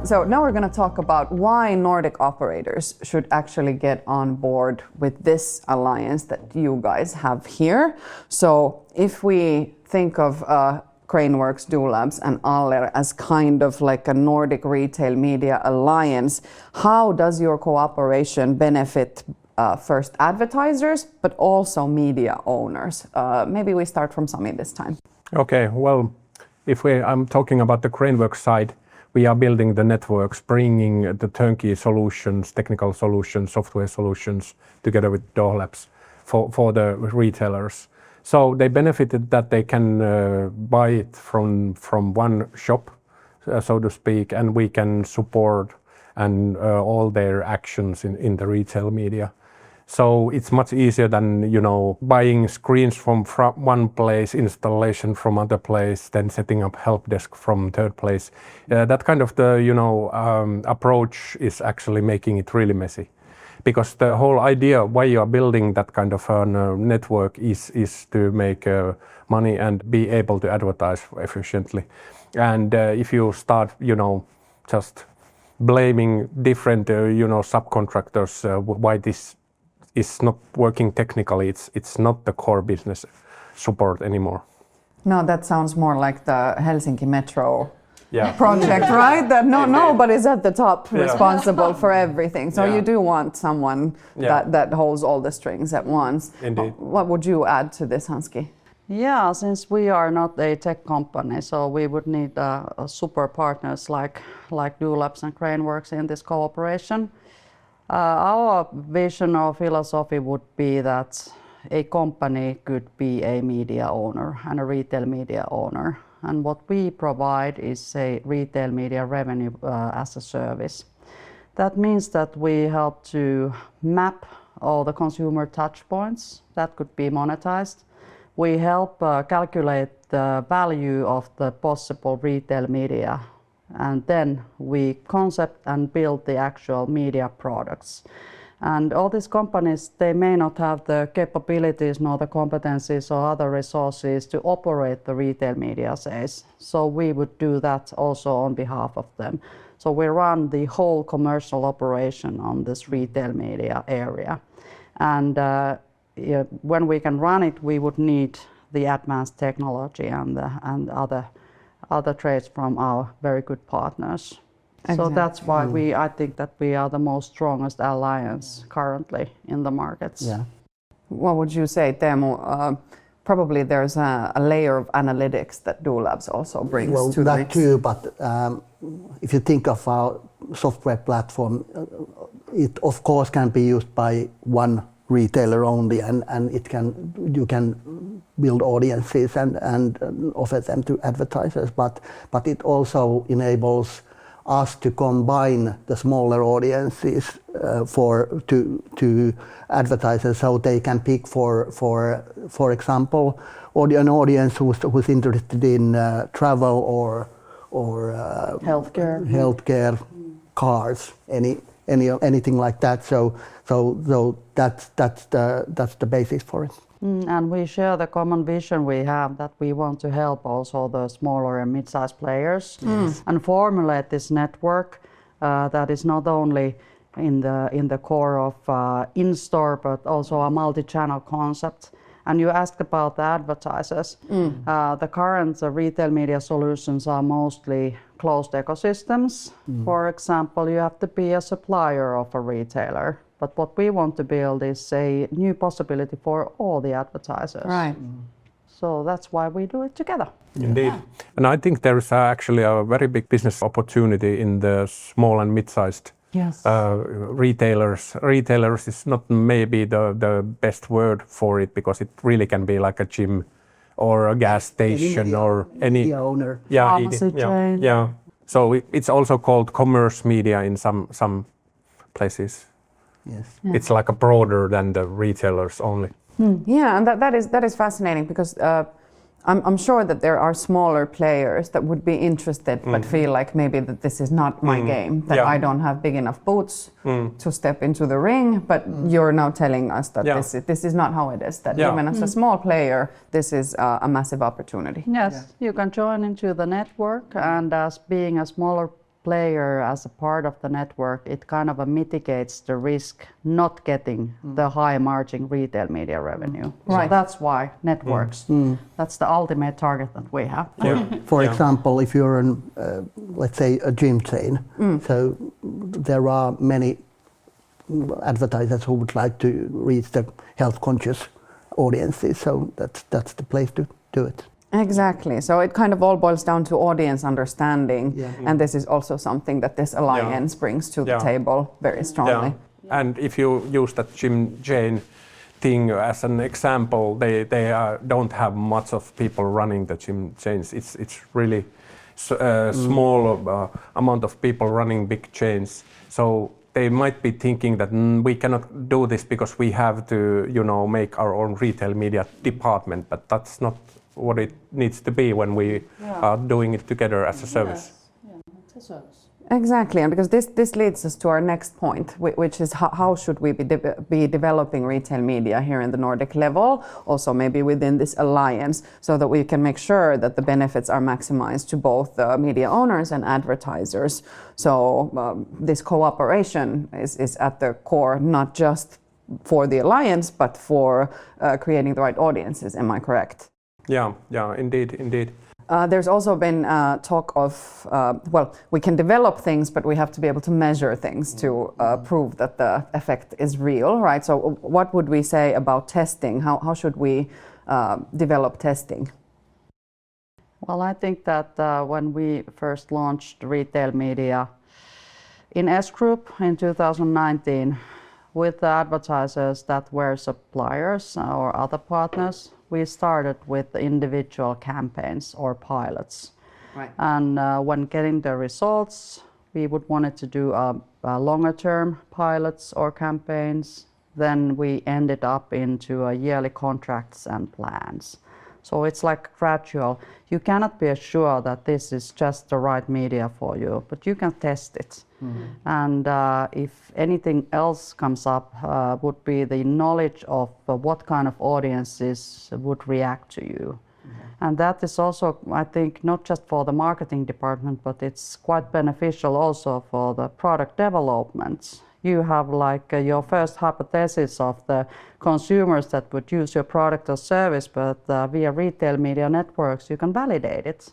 So now we're going to talk about why Nordic Operators should actually get on board with this alliance that you guys have here. So if we think of Craneworks, Doohlabs and Aller as kind of like a Nordic retail media alliance, how does your cooperation benefit first advertisers, but also media owners? Maybe we start from Sami this time. Okay, well, I'm talking about the Craneworks side, we are building the networks, bringing the turnkey solutions, technical solutions, software solutions together with Doohlabs for the retailers. So they benefited that they can buy it from one shop, so to speak, and we can support and all their actions in the retail media. So it's much easier than buying screens from one place, installation from other place, then setting up help desk from third place. That kind of approach is actually making it really messy. Because the whole idea why you are building that kind of network is to make money and be able to advertise efficiently. And if you start, just blaming different, subcontractors why this is not working technically, it's not the core business support anymore. No, that sounds more like the Helsinki Metro project, right? That nobody's at the top responsible for everything. So you do want someone that holds all the strings at once. Indeed. What would you add to this, Hanski? Yeah, since we are not a tech company, so we would need super partners like Doohlabs and Craneworks in this cooperation. Our vision or philosophy would be that a company could be a media owner and a retail media owner. And what we provide is a retail media revenue as a service. That means that we help to map all the consumer touch points that could be monetized. We help calculate the value of the possible retail media, and then we concept and build the actual media products. And all these companies, they may not have the capabilities nor the competencies or other resources to operate the retail media sales. So we would do that also on behalf of them. So we run the whole commercial operation on this retail media area. And when we can run it, we would need the advanced technology and other traits from our very good partners. Exactly. So that's why I think that we are the most strongest alliance currently in the markets. Yeah. What would you say, Teemu? Probably there's a layer of analytics that Doohlabs also brings to the mix. Well, that too, but if you think of our software platform, it of course can be used by one retailer only, and you can build audiences and offer them to advertisers, but it also enables us to combine the smaller audiences to advertisers, so they can pick for example an audience who's interested in travel or healthcare, cars, anything like that. So that's the basis for it. And we share the common vision we have that we want to help also the smaller and mid-sized players and formulate this network that is not only in the core of in-store but also a multi-channel concept. And you asked about the advertisers. The current retail media solutions are mostly closed ecosystems. For example, you have to be a supplier of a retailer. But what we want to build is a new possibility for all the advertisers. Right. So that's why we do it together. Indeed. And I think there is actually a very big business opportunity in the small and mid-sized retailers. Retailers is not maybe the best word for it, because it really can be like a gym or a gas station or any owner. Pharmacy chain. Yeah. So it's also called commerce media in some places. Yes. Yeah. It's like a broader than the retailers only. Yeah, and that is fascinating, because I'm sure that there are smaller players that would be interested but feel like maybe that this is not my game, that I don't have big enough boots to step into the ring, but you're now telling us that this is not how it is, that even as a small player, this is a massive opportunity. Yes, you can join into the network, and as being a smaller player as a part of the network, it kind of mitigates the risk not getting the high margin retail media revenue. Right. So that's why networks. That's the ultimate target that we have. For example, if you're an, let's say, a gym chain, so there are many advertisers who would like to reach the health-conscious audiences, so that's the place to do it. Exactly. So it kind of all boils down to audience understanding, and this is also something that this alliance brings to the table very strongly. And if you use that gym chain thing as an example, they don't have much of people running the gym chains. It's really small amount of people running big chains. So they might be thinking that we cannot do this because we have to, make our own retail media department, but that's not what it needs to be when we are doing it together as a service. It's a service. Exactly, and because this leads us to our next point, which is how should we be developing retail media here in the Nordic level, also maybe within this alliance, so that we can make sure that the benefits are maximized to both the media owners and advertisers. So this cooperation is at the core, not just for the alliance, but for creating the right audiences. Am I correct? Yeah, indeed. There's also been talk of, we can develop things, but we have to be able to measure things to prove that the effect is real, right? So what would we say about testing? How should we develop testing? Well, I think that when we first launched retail media in S Group in 2019, with the advertisers that were suppliers or other partners, we started with individual campaigns or pilots. Right. And when getting the results, we would wanted to do longer term pilots or campaigns. Then we ended up into yearly contracts and plans. So it's like gradual. You cannot be assured that this is just the right media for you, but you can test it. And if anything else comes up, would be the knowledge of what kind of audiences would react to you. And that is also, I think, not just for the marketing department, but it's quite beneficial also for the product development. You have like your first hypothesis of the consumers that would use your product or service, but via retail media networks, you can validate it.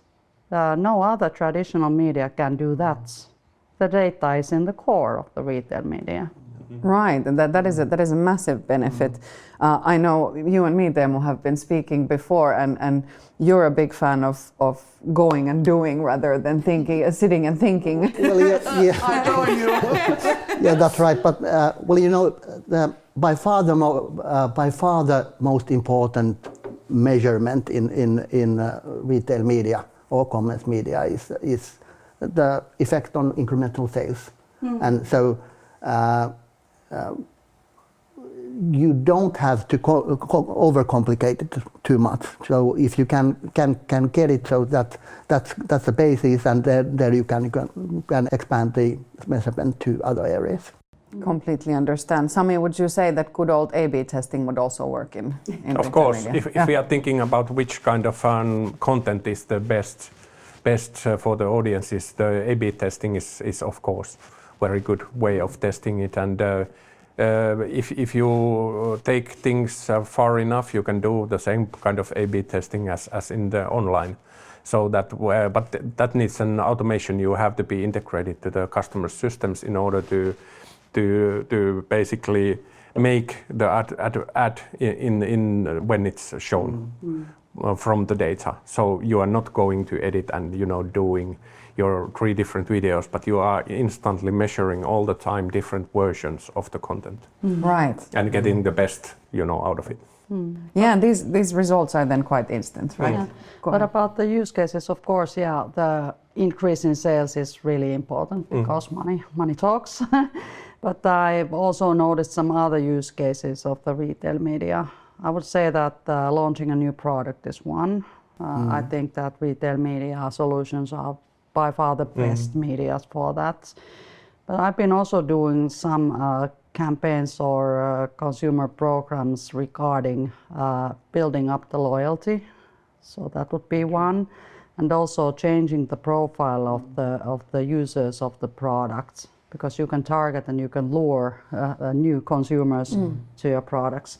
No other traditional media can do that. The data is in the core of the retail media. Right, and that is a massive benefit. I know you and me, Teemu, have been speaking before, and you're a big fan of going and doing rather than sitting and thinking. Well, I know you. Yeah, that's right. But by far the most important measurement in retail media or commerce media is the effect on incremental sales. And so you don't have to overcomplicate it too much. So if you can get it, so that's the basis, and there you can expand the measurement to other areas. Completely understand. Sami, would you say that good old A/B testing would also work in Of course, if we are thinking about which kind of content is the best for the audiences, the A/B testing is of course very good way of testing it. And if you take things far enough, you can do the same kind of A/B testing as in the online. So but that needs an automation. You have to be integrated to the customer systems in order to basically make the ad in when it's shown from the data. So you are not going to edit and doing your 3 different videos, but you are instantly measuring all the time different versions of the content. Right. And getting the best out of it. Yeah, and these results are then quite instant, right? Yeah. But about the use cases, of course, the increase in sales is really important because money talks. But I've also noticed some other use cases of the retail media. I would say that launching a new product is one. I think that retail media solutions are by far the best medias for that. But I've been also doing some campaigns or consumer programs regarding building up the loyalty. So that would be one. and also changing the profile of the users of the products, because you can target and you can lure new consumers to your products.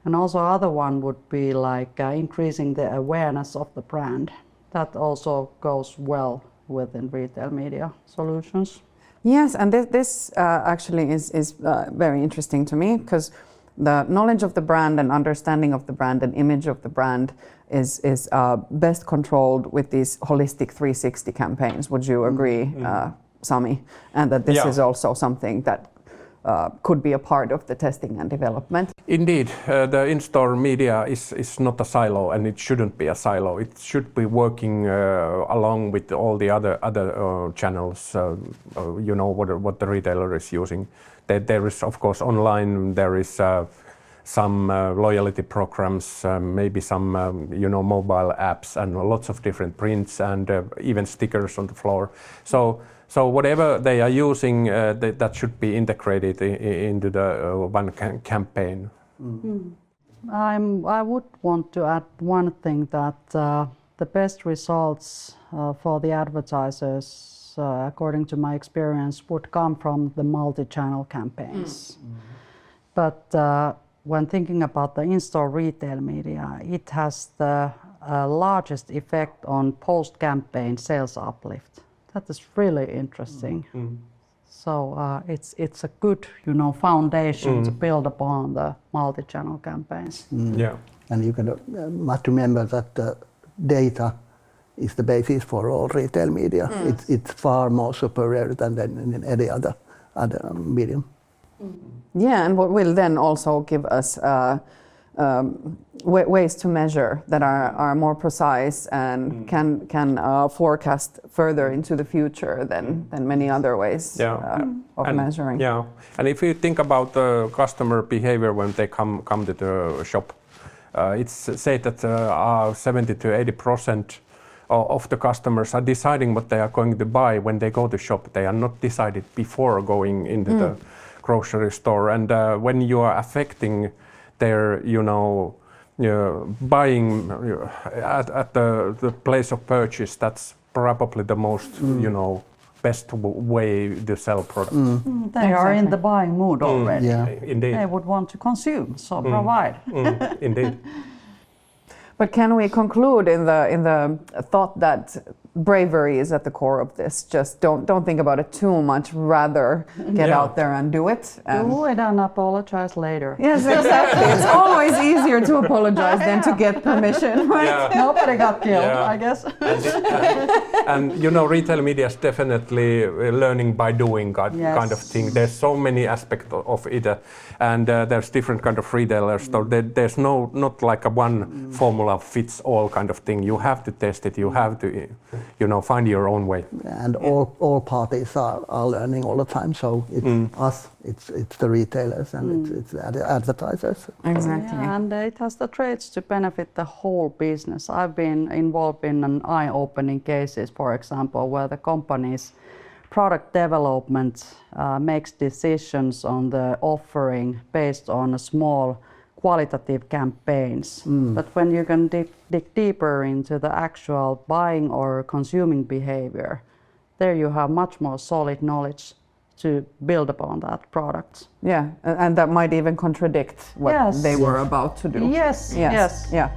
And also other one would be like increasing the awareness of the brand. That also goes well within retail media solutions. Yes, and this actually is very interesting to me, because the knowledge of the brand and understanding of the brand and image of the brand is best controlled with these holistic 360 campaigns. Would you agree, Sami? And that this is also something that could be a part of the testing and development. Indeed, the in-store media is not a silo, and it shouldn't be a silo. It should be working along with all the other channels. You know what the retailer is using. There is, of course, online. There is some loyalty programs, maybe some mobile apps, and lots of different prints and even stickers on the floor. So whatever they are using, that should be integrated into the one campaign. I would want to add one thing, that the best results for the advertisers, according to my experience, would come from the multi-channel campaigns. But when thinking about the in-store retail media, it has the largest effect on post-campaign sales uplift. That is really interesting. So it's a good, foundation to build upon the multi-channel campaigns. Yeah, and you must remember that data is the basis for all retail media. It's far more superior than in any other medium. Yeah, and what will then also give us ways to measure that are more precise and can forecast further into the future than many other ways of measuring. Yeah, and if you think about the customer behavior when they come to the shop, it's said that 70 to 80% of the customers are deciding what they are going to buy when they go to shop. They are not decided before going into the grocery store, and when you are affecting their buying at the place of purchase, that's probably the most best way to sell products. They are in the buying mood already. Yeah. Indeed. They would want to consume, so provide. Indeed. But can we conclude in the thought that bravery is at the core of this? Just don't think about it too much. Rather get out there and do it. Do it and apologize later. Yes, exactly. It's always easier to apologize than to get permission, right? Yeah. Nobody got killed, Yeah. I guess. And retail media is definitely learning by doing kind of thing. There's so many aspects of it, and there's different kind of retailers. So there's not like a one formula fits all kind of thing. You have to test it. You have to find your own way. And all parties are learning all the time. So it's us, it's the retailers, and it's the advertisers. Exactly. Yeah, and it has the traits to benefit the whole business. I've been involved in an eye-opening cases, for example, where the company's product development makes decisions on the offering based on a small qualitative campaigns. But when you can dig deeper into the actual buying or consuming behavior, there you have much more solid knowledge to build upon that product. Yeah, and that might even contradict what they were about to do. Yes. Yeah.